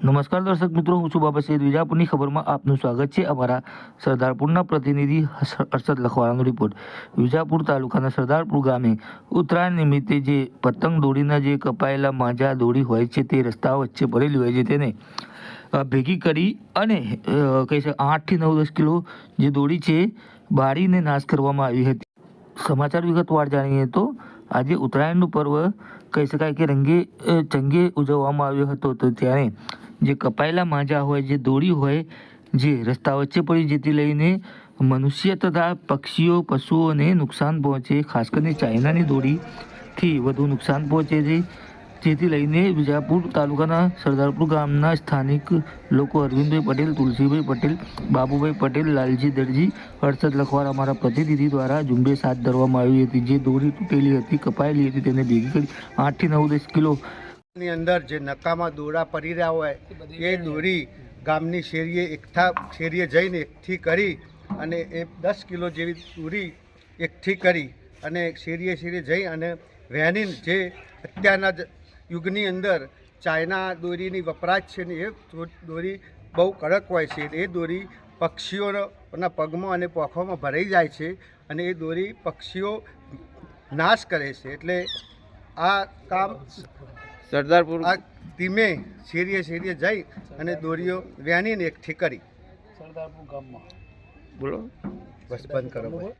નમસ્કાર દર્શક મિત્રો, હું છું બાબા સૈયદ. વિજાપુરની ખબરમાં આપનું સ્વાગત છે. અમારા સરદારપુરના પ્રતિનિધિ હર્ષદ લખવાળાનો રિપોર્ટ. વિજાપુર તાલુકાના સરદારપુર ગામે ઉત્તરાયણ નિમિત્તે જે પતંગ દોરીના જે કપાયેલા માંજા દોરી હોય છે તે રસ્તા વચ્ચે પડેલી હોય છે તેને ભેગી કરી અને કહી શકે 8 થી 9 10 કિલો જે દોરી છે બાળીને નાશ કરવામાં આવી હતી. સમાચાર વિગતવાર જાણીએ તો આજે ઉત્તરાયણનું પર્વ કહી શકાય કે રંગે ચંગે ઉજવવામાં આવ્યો હતો. તો ત્યારે જે કપાયેલા માંજા હોય, જે દોરી હોય, જે રસ્તા વચ્ચે પડી, જેથી લઈને મનુષ્ય તથા પક્ષીઓ પશુઓને નુકસાન પહોંચે. ખાસ કરીને ચાઇનાની દોરીથી વધુ નુકસાન પહોંચે છે. જેથી લઈને વિજાપુર તાલુકાના સરદારપુર ગામના સ્થાનિક લોકો અરવિંદભાઈ પટેલ, તુલસીભાઈ પટેલ, બાબુભાઈ પટેલ, લાલજી દરજી, હર્ષદ લખવાળ અમારા પ્રતિનિધિ દ્વારા ઝુંબેશ હાથ ધરવામાં આવી હતી. જે દોરી તૂટેલી હતી, કપાયેલી હતી, તેને ભેગી કરી 8 થી 9 10 કિલો ની અંદર જે નકામા દોરા પડી રહ્યા હોય એ દોરી ગામની શેરીએ જઈને એકઠી કરી અને એ 10 કિલો જેવી દોરી એકઠી કરી અને શેરીએ જઈ અને વેનીન જે અત્યારના યુગની અંદર ચાઇના દોરીની વપરાશ છે ને એ દોરી બહુ કડક હોય છે. એ દોરી પક્ષીઓના પગમાં અને પોખોમાં ભરાઈ જાય છે અને એ દોરી પક્ષીઓ નાશ કરે છે. એટલે આ કામ સરદારપુર આ ટીમે શેરીએ જઈ અને દોરીઓ વેનીને એકઠી કરી. સરદારપુર ગામમાં બોલો બસ બંધ કરો.